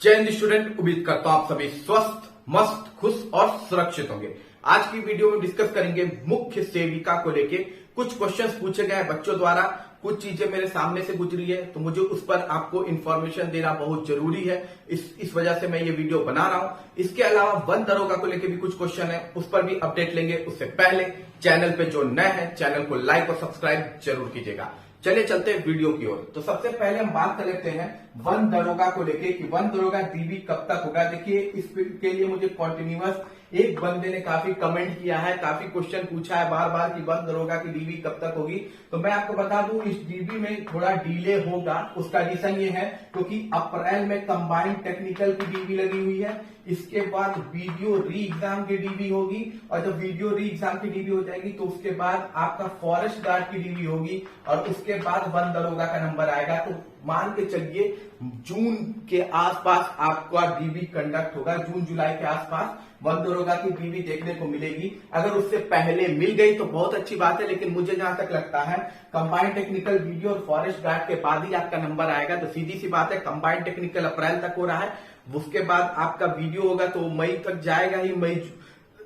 जय हिंद स्टूडेंट, उम्मीद करता हूं आप सभी स्वस्थ, मस्त, खुश और सुरक्षित होंगे। आज की वीडियो में डिस्कस करेंगे मुख्य सेविका को लेके कुछ क्वेश्चंस पूछे गए हैं बच्चों द्वारा। कुछ चीजें मेरे सामने से गुजरी है तो मुझे उस पर आपको इन्फॉर्मेशन देना बहुत जरूरी है। इस वजह से मैं ये वीडियो बना रहा हूं। इसके अलावा वन दरोगा को लेके भी कुछ क्वेश्चन है, उस पर भी अपडेट लेंगे। उससे पहले चैनल पे जो नए हैं चैनल को लाइक और सब्सक्राइब जरूर कीजिएगा। चलिए चलते हैं वीडियो की ओर। तो सबसे पहले हम बात कर लेते हैं वन दरोगा को लेके कि वन दरोगा डीबी कब तक होगा। देखिए इसके लिए मुझे कॉन्टिन्यूअस एक बंदे ने काफी कमेंट किया है, काफी क्वेश्चन पूछा है बार बार कि वन दरोगा की डीबी कब तक होगी। तो मैं आपको बता दूं इस डीबी में थोड़ा डिले होगा। उसका रीजन ये है क्योंकि अप्रैल में कंबाइंड टेक्निकल की डीबी लगी हुई है, इसके बाद वीडियो री एग्जाम की डीबी होगी और जब वीडियो री एग्जाम की डीबी हो जाएगी तो उसके बाद आपका फॉरेस्ट गार्ड की डीबी होगी और उसके बाद वन दरोगा का नंबर आएगा। तो मान के चलिए जून के आसपास आपका डीबी कंडक्ट होगा। जून जुलाई के आसपास वन दरोगा की डीबी देखने को मिलेगी। अगर उससे पहले मिल गई तो बहुत अच्छी बात है, लेकिन मुझे जहां तक लगता है कंबाइंड टेक्निकल वीडियो और फॉरेस्ट गार्ड के बाद ही आपका नंबर आएगा। तो सीधी सी बात है, कंबाइंड टेक्निकल अप्रैल तक हो रहा है, उसके बाद आपका वीडियो होगा तो मई तक जाएगा ही, मई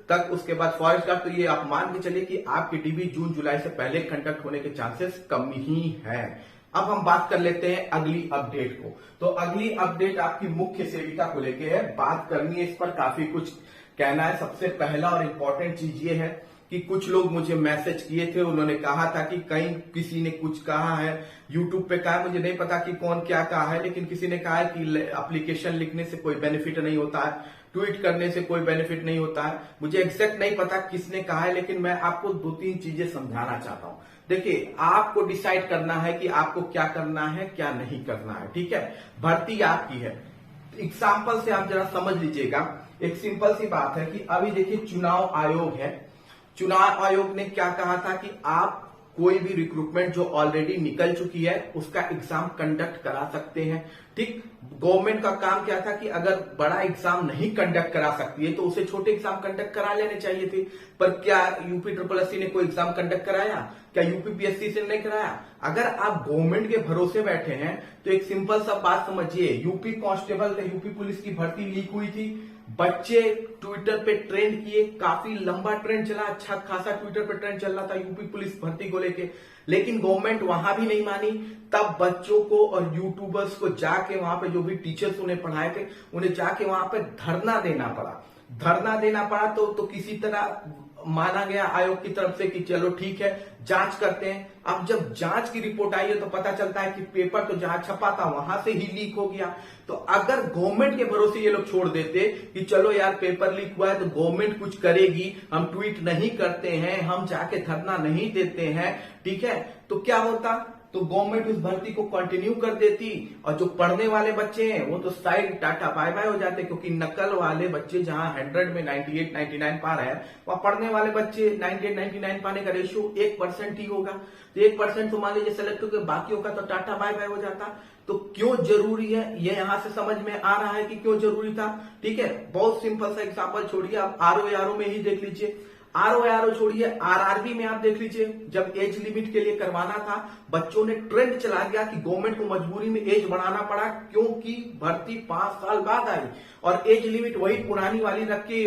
तक। उसके बाद फॉरेस्ट गार्ड, तो ये आप मान के चलिए कि आपकी डीबी जून जुलाई से पहले कंडक्ट होने के चांसेस कम ही है। अब हम बात कर लेते हैं अगली अपडेट को। तो अगली अपडेट आपकी मुख्य सेविका को लेके है, बात करनी है, इस पर काफी कुछ कहना है। सबसे पहला और इम्पोर्टेंट चीज ये है कि कुछ लोग मुझे मैसेज किए थे, उन्होंने कहा था कि कहीं किसी ने कुछ कहा है, यूट्यूब पे कहा, मुझे नहीं पता कि कौन क्या कहा है, लेकिन किसी ने कहा है कि एप्लीकेशन लिखने से कोई बेनिफिट नहीं होता है, ट्वीट करने से कोई बेनिफिट नहीं होता है। मुझे एग्जैक्ट नहीं पता किसने कहा है, लेकिन मैं आपको दो तीन चीजें समझाना चाहता हूं। देखिए आपको डिसाइड करना है कि आपको क्या करना है क्या नहीं करना है, ठीक है। भर्ती आपकी है। एग्जाम्पल से आप जरा समझ लीजिएगा। एक सिंपल सी बात है कि अभी देखिए चुनाव आयोग है, चुनाव आयोग ने क्या कहा था कि आप कोई भी रिक्रूटमेंट जो ऑलरेडी निकल चुकी है उसका एग्जाम कंडक्ट करा सकते हैं, ठीक। गवर्नमेंट का काम क्या था कि अगर बड़ा एग्जाम नहीं कंडक्ट करा सकती है तो उसे छोटे एग्जाम कंडक्ट करा लेने चाहिए थे। पर क्या यूपी SSS ने कोई एग्जाम कंडक्ट कराया? क्या यूपी PSC से नहीं कराया? अगर आप गवर्नमेंट के भरोसे बैठे हैं तो एक सिंपल सा बात समझिए, यूपी कांस्टेबल का यूपी पुलिस की भर्ती लीक हुई थी, बच्चे ट्विटर पे ट्रेंड किए, काफी लंबा ट्रेंड चला, अच्छा खासा ट्विटर पे ट्रेंड चल रहा था यूपी पुलिस भर्ती को लेके, लेकिन गवर्नमेंट वहां भी नहीं मानी। तब बच्चों को और यूट्यूबर्स को जाके वहां पे जो भी टीचर्स उन्हें पढ़ाए थे उन्हें जाके वहां पे धरना देना पड़ा। तो किसी तरह माना गया आयोग की तरफ से कि चलो ठीक है जांच करते हैं। अब जब जांच की रिपोर्ट आई है तो पता चलता है कि पेपर तो जहां छपा था वहां से ही लीक हो गया। तो अगर गवर्नमेंट के भरोसे ये लोग छोड़ देते कि चलो यार पेपर लीक हुआ है तो गवर्नमेंट कुछ करेगी, हम ट्वीट नहीं करते हैं, हम जाके धरना नहीं देते हैं, ठीक है, तो क्या होता? तो गवर्नमेंट उस भर्ती को कंटिन्यू कर देती और जो पढ़ने वाले बच्चे हैं वो तो साइड टाटा बाय बाय हो जाते, क्योंकि नकल वाले बच्चे जहां 100 में 98, 99 पा रहे हैं, वहां पढ़ने वाले बच्चे 98, 99 पाने का रेशियो 1% ही होगा। तो 1% तो मान लीजिए सेलेक्ट होकर, बाकियों का तो टाटा बाय बाय हो जाता। तो क्यों जरूरी है ये यहां से समझ में आ रहा है कि क्यों जरूरी था, ठीक है। बहुत सिंपल सा एग्जाम्पल छोड़िए, आप आरओ में ही देख लीजिए, आरओ छोड़िए, आरआरबी में आप देख लीजिए। जब एज लिमिट के लिए करवाना था, बच्चों ने ट्रेंड चला दिया कि गवर्नमेंट को मजबूरी में एज बढ़ाना पड़ा क्योंकि भर्ती 5 साल बाद आई और एज लिमिट वही पुरानी वाली रख के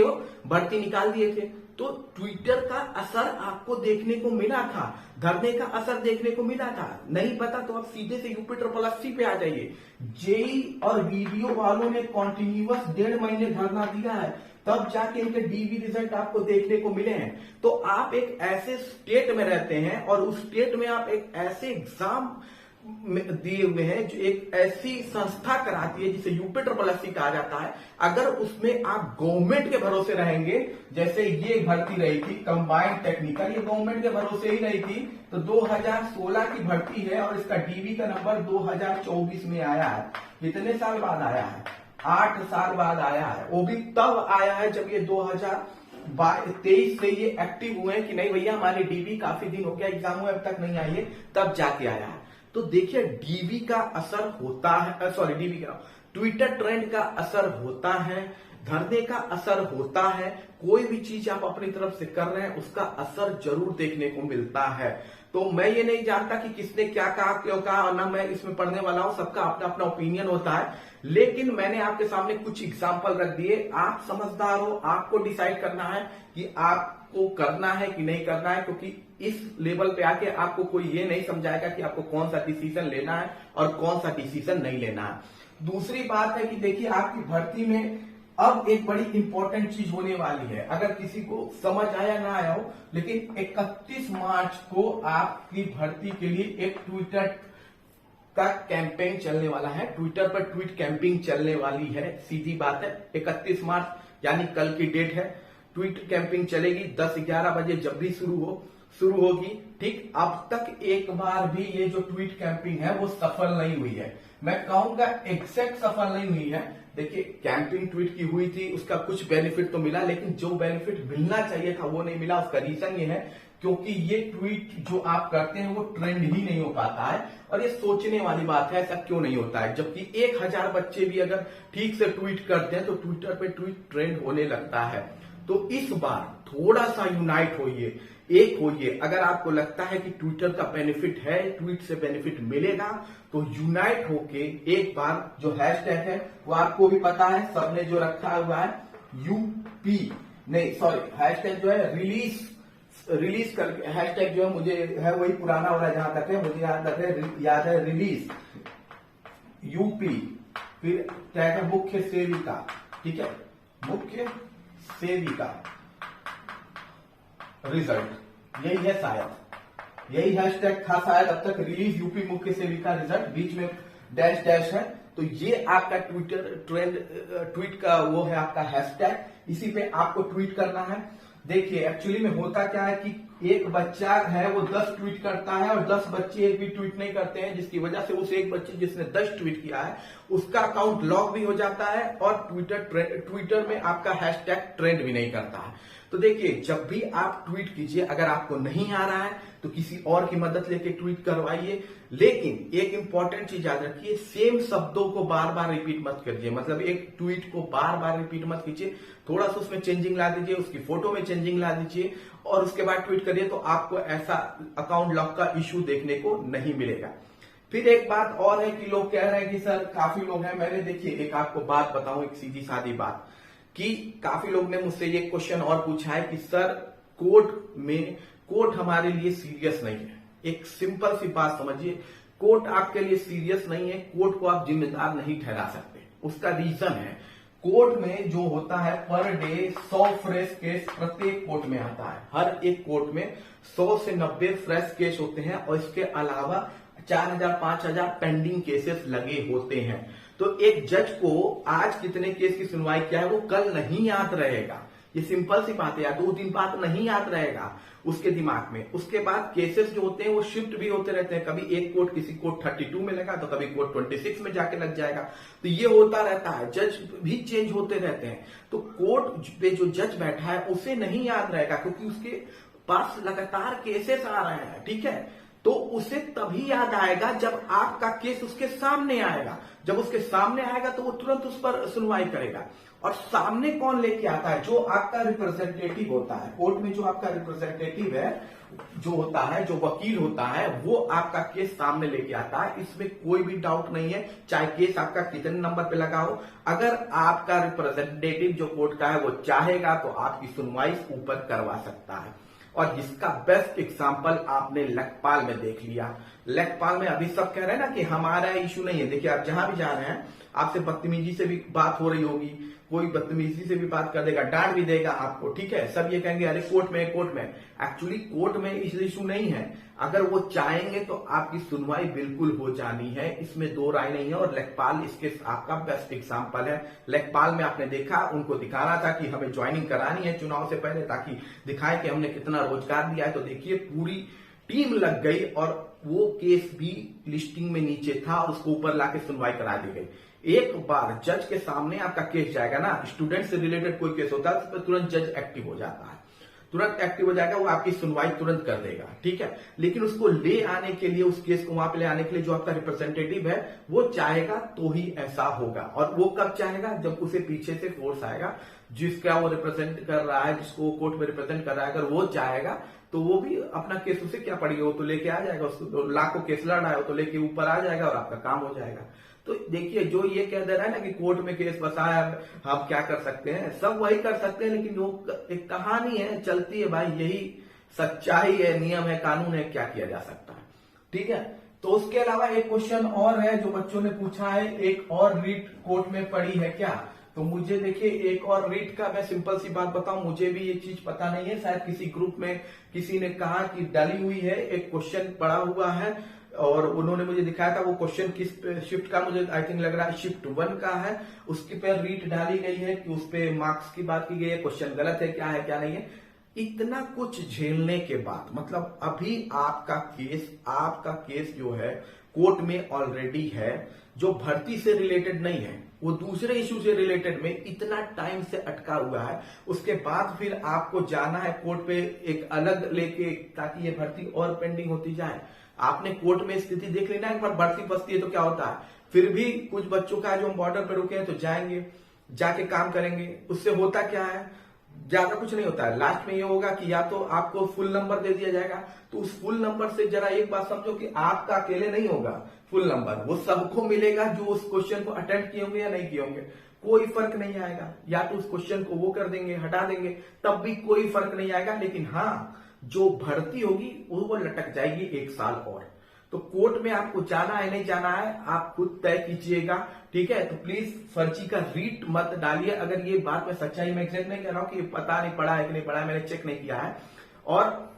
भर्ती निकाल दिए थे। तो ट्विटर का असर आपको देखने को मिला था, धरने का असर देखने को मिला था। नहीं पता तो आप सीधे से यूपी SSS पे आ जाइए। जेई और वीडियो वालों ने कॉन्टिन्यूअस 1.5 महीने धरना दिया है, तब जाके इनके डीबी रिजल्ट आपको देखने को मिले हैं। तो आप एक ऐसे स्टेट में रहते हैं और उस स्टेट में आप एक ऐसे एग्जाम दिए हुए हैं जो एक ऐसी संस्था कराती है जिसे यूपी SSS कहा जाता है। अगर उसमें आप गवर्नमेंट के भरोसे रहेंगे, जैसे ये भर्ती रही थी कंबाइंड टेक्निकल, ये गवर्नमेंट के भरोसे ही रही थी, तो 2016 की भर्ती है और इसका डीबी का नंबर 2024 में आया है। कितने साल बाद आया है? 8 साल बाद आया है। वो भी तब आया है जब ये 2023 से ये एक्टिव हुए हैं कि नहीं भैया हमारी डीबी काफी दिन हो गया, एग्जाम हुए अब तक नहीं आई है, तब जाके आया है। तो देखिए डीबी का असर होता है, सॉरी डीबी का ट्विटर ट्रेंड का असर होता है। धरने का असर होता है। कोई भी चीज आप अपनी तरफ से कर रहे हैं उसका असर जरूर देखने को मिलता है। तो मैं ये नहीं जानता कि किसने क्या कहा क्यों कहा, और ना मैं इसमें पढ़ने वाला हूं, सबका अपना अपना ओपिनियन होता है। लेकिन मैंने आपके सामने कुछ एग्जाम्पल रख दिए। आप समझदार हो, आपको डिसाइड करना है कि आपको करना है कि नहीं करना है, क्योंकि इस लेवल पे आके आपको कोई ये नहीं समझाएगा कि आपको कौन सा डिसीजन लेना है और कौन सा डिसीजन नहीं लेना है। दूसरी बात है कि देखिए आपकी भर्ती में अब एक बड़ी इंपॉर्टेंट चीज होने वाली है। अगर किसी को समझ आया ना आया हो, लेकिन 31 मार्च को आपकी भर्ती के लिए एक ट्विटर का कैंपेन चलने वाला है। ट्विटर पर ट्वीट कैंपिंग चलने वाली है, सीधी बात है। 31 मार्च यानी कल की डेट है। ट्वीट कैंपिंग चलेगी 10-11 बजे, जब भी शुरू होगी। ठीक, अब तक एक बार भी ये जो ट्वीट कैंपिंग है वो सफल नहीं हुई है। मैं कहूंगा एग्जैक्ट सफल नहीं हुई है। देखिए कैंपिंग ट्वीट की हुई थी, उसका कुछ बेनिफिट तो मिला, लेकिन जो बेनिफिट मिलना चाहिए था वो नहीं मिला। उसका रीजन ये है क्योंकि ये ट्वीट जो आप करते हैं वो ट्रेंड ही नहीं हो पाता है। और ये सोचने वाली बात है, ऐसा क्यों नहीं होता है, जबकि 1000 बच्चे भी अगर ठीक से ट्वीट करते हैं तो ट्विटर पे ट्वीट ट्रेंड होने लगता है। तो इस बार थोड़ा सा यूनाइट होइए, एक होइए। अगर आपको लगता है कि ट्विटर का बेनिफिट है, ट्वीट से बेनिफिट मिलेगा, तो यूनाइट होके एक बार जो हैशटैग है वो आपको भी पता है, सबने जो रखा हुआ है यूपी नहीं सॉरी हैशटैग जो है रिलीज करके हैशटैग जो है मुझे है वही पुराना वाला जहां तक है मुझे याद है रिलीज यूपी, फिर क्या है मुख्य सेविका। ठीक है, मुख्य सेविका रिजल्ट, यही है शायद, यही हैशटैग था शायद अब तक, रिलीज यूपी मुख्य सेविका रिजल्ट, बीच में डैश डैश है। तो ये आपका ट्विटर ट्वीट का वो है आपका हैशटैग, इसी पे आपको ट्वीट करना है। देखिए एक्चुअली में होता क्या है कि एक बच्चा है वो 10 ट्वीट करता है और 10 बच्चे एक भी ट्वीट नहीं करते हैं, जिसकी वजह से उस एक बच्चे जिसने 10 ट्वीट किया है उसका अकाउंट लॉक भी हो जाता है और ट्विटर में आपका हैशटैग ट्रेंड भी नहीं करता है। तो देखिए जब भी आप ट्वीट कीजिए, अगर आपको नहीं आ रहा है तो किसी और की मदद लेके ट्वीट करवाइए। लेकिन एक इंपॉर्टेंट चीज याद रखिए, सेम शब्दों को बार बार रिपीट मत करिए। मतलब एक ट्वीट को बार बार रिपीट मत कीजिए, थोड़ा सा उसमें चेंजिंग ला दीजिए, उसकी फोटो में चेंजिंग ला दीजिए और उसके बाद ट्वीट करिए, तो आपको ऐसा अकाउंट लॉक का इश्यू देखने को नहीं मिलेगा। फिर एक बात और है कि लोग कह रहे हैं कि सर काफी लोग हैं, मैंने देखिए एक आपको बात बताऊं, एक सीधी सादी बात, कि काफी लोग ने मुझसे ये क्वेश्चन और पूछा है कि सर कोर्ट हमारे लिए सीरियस नहीं है। एक सिंपल सी बात समझिए, कोर्ट आपके लिए सीरियस नहीं है, कोर्ट को आप जिम्मेदार नहीं ठहरा सकते। उसका रीजन है, कोर्ट में जो होता है पर डे 100 फ्रेश केस प्रत्येक कोर्ट में आता है। हर एक कोर्ट में 100 से 90 फ्रेश केस होते हैं और इसके अलावा 4000-5000 पेंडिंग केसेस लगे होते हैं। तो एक जज को आज कितने केस की सुनवाई किया है वो कल नहीं याद रहेगा। ये सिंपल सी बात है, या 2 दिन बाद नहीं याद रहेगा उसके दिमाग में। उसके बाद केसेस जो होते हैं वो शिफ्ट भी होते रहते हैं, कभी एक कोर्ट किसी कोर्ट 32 में लगा तो कभी कोर्ट 26 में जाके लग जाएगा। तो ये होता रहता है, जज भी चेंज होते रहते हैं। तो कोर्ट पे जो जज बैठा है उसे नहीं याद रहेगा, क्योंकि उसके पास लगातार केसेस आ रहे हैं। ठीक है, तो उसे तभी याद आएगा जब आपका केस उसके सामने आएगा। जब उसके सामने आएगा तो वो तुरंत उस पर सुनवाई करेगा। और सामने कौन लेके आता है? जो आपका रिप्रेजेंटेटिव होता है कोर्ट में, जो आपका रिप्रेजेंटेटिव है, जो होता है, जो वकील होता है, वो आपका केस सामने लेके आता है। इसमें कोई भी डाउट नहीं है, चाहे केस आपका कितने नंबर पे लगा हो। अगर आपका रिप्रेजेंटेटिव जो कोर्ट का है वो चाहेगा तो आपकी सुनवाई ऊपर करवा सकता है। और जिसका बेस्ट एग्जांपल आपने लेखपाल में देख लिया। लेखपाल में अभी सब कह रहे हैं ना कि हमारा इश्यू नहीं है। देखिए आप जहां भी जा रहे हैं, आपसे बदतमीजी से भी बात हो रही होगी, कोई बदतमीजी से भी बात कर देगा, डांट भी देगा आपको। ठीक है, सब ये कहेंगे अरे कोर्ट में एक्चुअली कोर्ट में इश्यू नहीं है। अगर वो चाहेंगे तो आपकी सुनवाई बिल्कुल हो जानी है, इसमें 2 राय नहीं है। और लेखपाल इसके आपका बेस्ट एग्जांपल है। लेखपाल में आपने देखा, उनको दिखाना था कि हमें ज्वाइनिंग करानी है चुनाव से पहले, ताकि दिखाएं कि हमने कितना रोजगार दिया है। तो देखिए पूरी टीम लग गई और वो केस भी लिस्टिंग में नीचे था, उसको ऊपर लाके सुनवाई करा दी गई। एक बार जज के सामने आपका केस जाएगा ना, स्टूडेंट से रिलेटेड कोई केस होता है, उस पर तुरंत जज एक्टिव हो जाता है। तुरंत एक्टिव हो जाएगा, वो आपकी सुनवाई तुरंत कर देगा, ठीक है। लेकिन उसको ले आने के लिए, उस केस को वहां पे ले आने के लिए जो आपका रिप्रेजेंटेटिव है वो चाहेगा तो ही ऐसा होगा। और वो कब चाहेगा? जब उसे पीछे से फोर्स आएगा, जिसका वो रिप्रेजेंट कर रहा है, जिसको कोर्ट में रिप्रेजेंट कर रहा है, अगर वो चाहेगा तो वो भी अपना केस, उसे क्या पड़ी, वो तो लेके आ जाएगा, उसको लाखों केस लड़ रहा है, वो तो लेके ऊपर आ जाएगा और आपका काम हो जाएगा। तो देखिए, जो ये कह दे रहा है ना कि कोर्ट में केस फंसा है, हम क्या कर सकते हैं, सब वही कर सकते हैं, लेकिन वो एक कहानी है, चलती है भाई, यही सच्चाई है, नियम है, कानून है, क्या किया जा सकता है, ठीक है। तो उसके अलावा एक क्वेश्चन और है जो बच्चों ने पूछा है, एक और रीट कोर्ट में पड़ी है क्या? तो मुझे देखिए, एक और रीट का मैं सिंपल सी बात बताऊं, मुझे भी ये चीज पता नहीं है, शायद किसी ग्रुप में किसी ने कहा कि डाली हुई है, एक क्वेश्चन पड़ा हुआ है और उन्होंने मुझे दिखाया था। वो क्वेश्चन किस शिफ्ट का, मुझे आई थिंक लग रहा है शिफ्ट 1 का है, उसके पर रीट डाली गई है कि उस पर मार्क्स की बात की गई है, क्वेश्चन गलत है क्या नहीं है। इतना कुछ झेलने के बाद, मतलब अभी आपका केस जो है कोर्ट में ऑलरेडी है, जो भर्ती से रिलेटेड नहीं है, वो दूसरे इश्यू से रिलेटेड में इतना टाइम से अटका हुआ है, उसके बाद फिर आपको जाना है कोर्ट पे एक अलग लेके, ताकि ये भर्ती और पेंडिंग होती जाए। आपने कोर्ट में स्थिति देख लेना, एक बार भर्ती फंसती है तो क्या होता है, फिर भी कुछ बच्चों का जो बॉर्डर पे रुके हैं तो जाएंगे, जाके काम करेंगे, उससे होता क्या है, ज्यादा कुछ नहीं होता है। लास्ट में ये होगा कि या तो आपको फुल नंबर दे दिया जाएगा, तो उस फुल नंबर से जरा एक बात समझो कि आपका अकेले नहीं होगा फुल नंबर, वो सबको मिलेगा जो उस क्वेश्चन को अटेम्प्ट किए होंगे या नहीं किए होंगे, कोई फर्क नहीं आएगा। या तो उस क्वेश्चन को वो कर देंगे, हटा देंगे, तब भी कोई फर्क नहीं आएगा। लेकिन हाँ, जो भर्ती होगी वो लटक जाएगी 1 साल और। तो कोर्ट में आपको जाना है नहीं जाना है, आप खुद तय कीजिएगा, ठीक है। तो प्लीज फर्जी का रीट मत डालिए। अगर ये बात मैं सच्चाई में एग्जैक्ट नहीं कह रहा हूं कि पता नहीं पड़ा है कि नहीं पड़ा है, मैंने चेक नहीं किया है और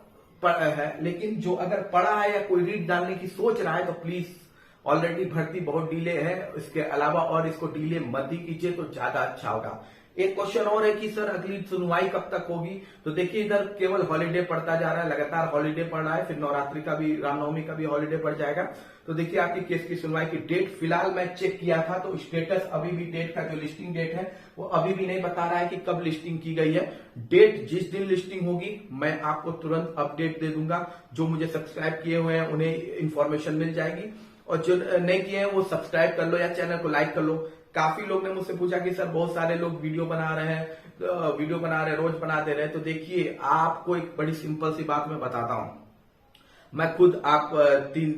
है, लेकिन जो अगर पड़ा है या कोई रीट डालने की सोच रहा है तो प्लीज, ऑलरेडी भर्ती बहुत डिले है, इसके अलावा और इसको डिले मत ही कीजिए तो ज्यादा अच्छा होगा। एक क्वेश्चन और है कि सर अगली सुनवाई कब तक होगी? तो देखिए, इधर केवल हॉलीडे पड़ता जा रहा है, लगातार हॉलीडे पड़ रहा है, फिर नवरात्रि का भी, रामनवमी का भी हॉलीडे पड़ जाएगा। तो देखिए, आपकी केस की सुनवाई की डेट फिलहाल मैं चेक किया था तो स्टेटस अभी भी डेट का जो लिस्टिंग डेट है वो अभी भी नहीं बता रहा है कि कब लिस्टिंग की गई है। डेट जिस दिन लिस्टिंग होगी मैं आपको तुरंत अपडेट दे दूंगा। जो मुझे सब्सक्राइब किए हुए हैं उन्हें इन्फॉर्मेशन मिल जाएगी, और जो नहीं किए हैं वो सब्सक्राइब कर लो या चैनल को लाइक कर लो। काफी लोग ने मुझसे पूछा कि सर बहुत सारे लोग वीडियो बना रहे हैं, रोज बना दे रहे हैं। तो देखिए, आपको एक बड़ी सिंपल सी बात मैं बताता हूं, मैं खुद आप 3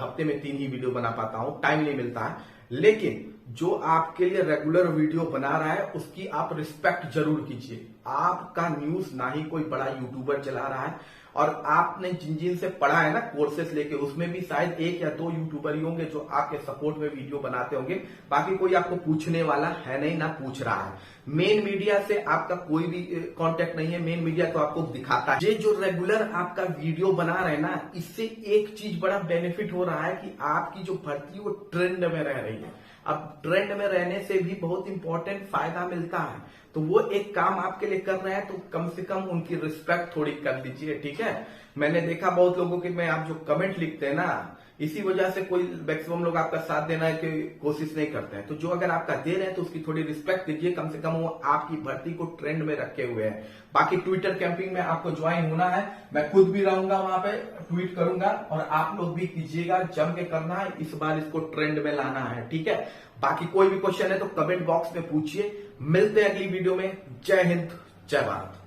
हफ्ते में 3 ही वीडियो बना पाता हूं, टाइम नहीं मिलता है। लेकिन जो आपके लिए रेगुलर वीडियो बना रहा है उसकी आप रिस्पेक्ट जरूर कीजिए। आपका न्यूज ना ही कोई बड़ा यूट्यूबर चला रहा है, और आपने जिन से पढ़ा है ना कोर्सेस लेके, उसमें भी शायद 1 या 2 यूट्यूबर ही होंगे जो आपके सपोर्ट में वीडियो बनाते होंगे, बाकी कोई आपको पूछने वाला है नहीं, ना पूछ रहा है। मेन मीडिया से आपका कोई भी कांटेक्ट नहीं है, मेन मीडिया तो आपको दिखाता है। ये जो रेगुलर आपका वीडियो बना रहे हैं ना, इससे एक चीज बड़ा बेनिफिट हो रहा है कि आपकी जो भर्ती है वो ट्रेंड में रह रही है। अब ट्रेंड में रहने से भी बहुत इंपॉर्टेंट फायदा मिलता है, तो वो एक काम आपके लिए कर रहे हैं, तो कम से कम उनकी रिस्पेक्ट थोड़ी कर दीजिए, ठीक है। मैंने देखा बहुत लोगों के में आप जो कमेंट लिखते हैं ना, इसी वजह से कोई मैक्सिमम लोग आपका साथ देना की कोशिश नहीं करते हैं। तो जो अगर आपका दे रहे हैं तो उसकी थोड़ी रिस्पेक्ट दीजिए, कम से कम वो आपकी भर्ती को ट्रेंड में रखे हुए हैं। बाकी ट्विटर कैंपिंग में आपको ज्वाइन होना है, मैं खुद भी रहूंगा वहां पे, ट्वीट करूंगा, और आप लोग भी कीजिएगा, जम के करना है, इस बार इसको ट्रेंड में लाना है, ठीक है। बाकी कोई भी क्वेश्चन है तो कमेंट बॉक्स में पूछिए। मिलते हैं अगली वीडियो में। जय हिंद, जय भारत।